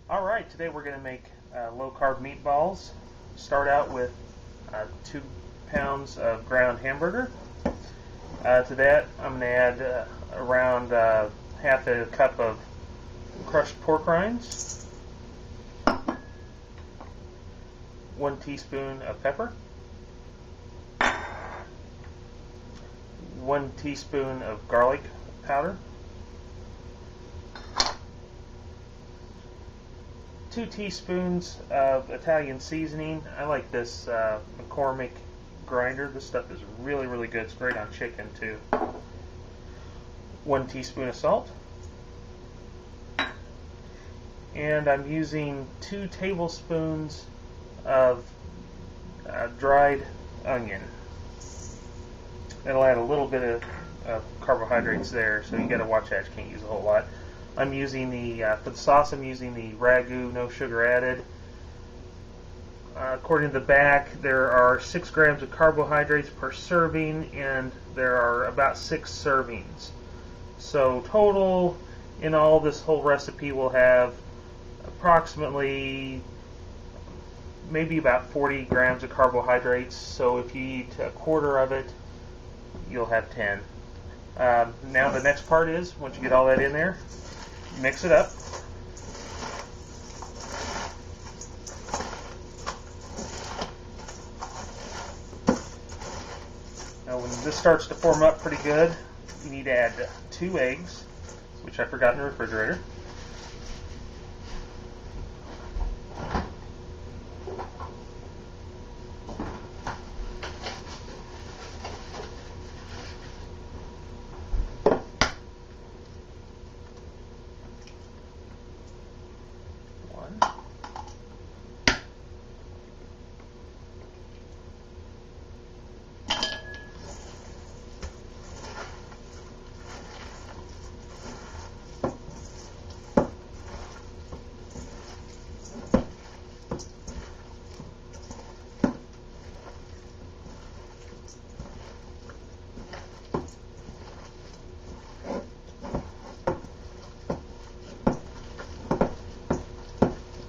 Alright, today we're going to make low-carb meatballs. Start out with 2 pounds of ground hamburger. To that I'm going to add around half a cup of crushed pork rinds, 1 teaspoon of pepper, 1 teaspoon of garlic powder, 2 teaspoons of Italian seasoning. I like this McCormick grinder. This stuff is really, really good. It's great on chicken too. 1 teaspoon of salt. And I'm using 2 tablespoons of dried onion. That'll add a little bit of carbohydrates there, so you got to watch that. You can't use a whole lot. I'm using for the sauce, I'm using the Ragu, no sugar added. According to the back, there are 6 grams of carbohydrates per serving, and there are about 6 servings. So total, in all, this whole recipe will have approximately maybe about 40 grams of carbohydrates. So if you eat a quarter of it, you'll have 10. Now the next part is, once you get all that in there, mix it up. Now when this starts to form up pretty good, you need to add 2 eggs, which I forgot in the refrigerator.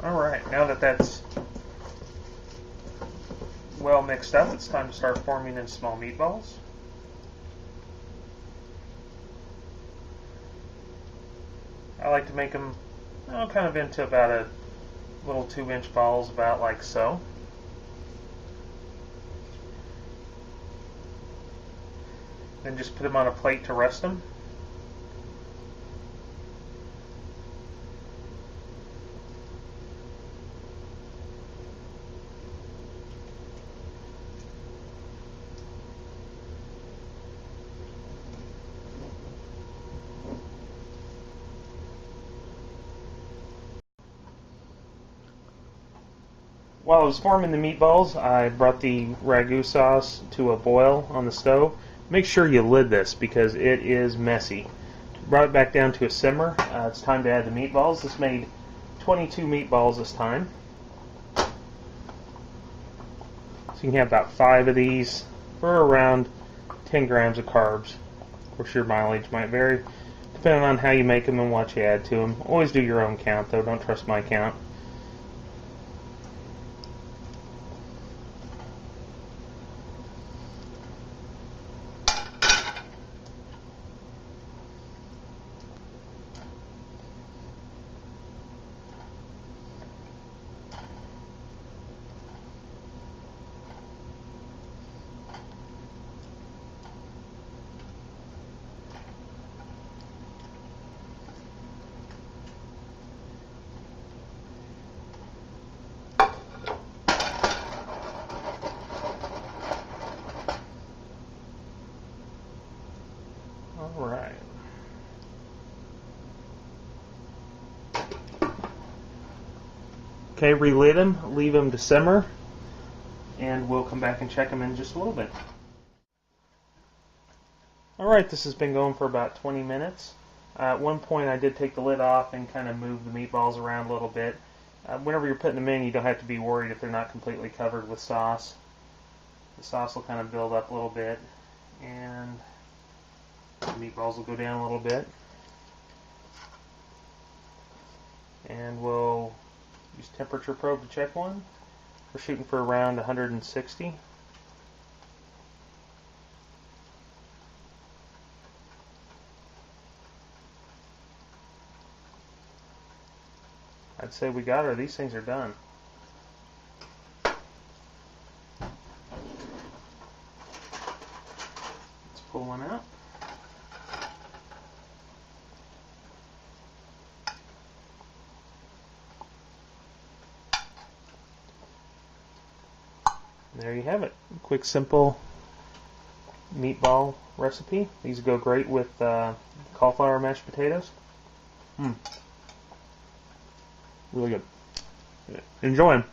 Alright, now that that's well mixed up, it's time to start forming in small meatballs. I like to make them kind of into about a little 2-inch balls, about like so. Then just put them on a plate to rest them. While I was forming the meatballs, I brought the Ragu sauce to a boil on the stove. Make sure you lid this because it is messy. Brought it back down to a simmer. It's time to add the meatballs. This made 22 meatballs this time. So you can have about 5 of these for around 10 grams of carbs. Of course, your mileage might vary depending on how you make them and what you add to them. Always do your own count though, don't trust my count. Alright. Okay, relid them, leave them to simmer, and we'll come back and check them in just a little bit. Alright, this has been going for about 20 minutes. At one point I did take the lid off and kind of move the meatballs around a little bit. Whenever you're putting them in, you don't have to be worried if they're not completely covered with sauce. The sauce will kind of build up a little bit, and the meatballs will go down a little bit. And we'll temperature probe to check one. We're shooting for around 160. I'd say we got her. These things are done. Let's pull one out. There you have it. Quick, simple meatball recipe. These go great with cauliflower mashed potatoes. Really good. Enjoy them.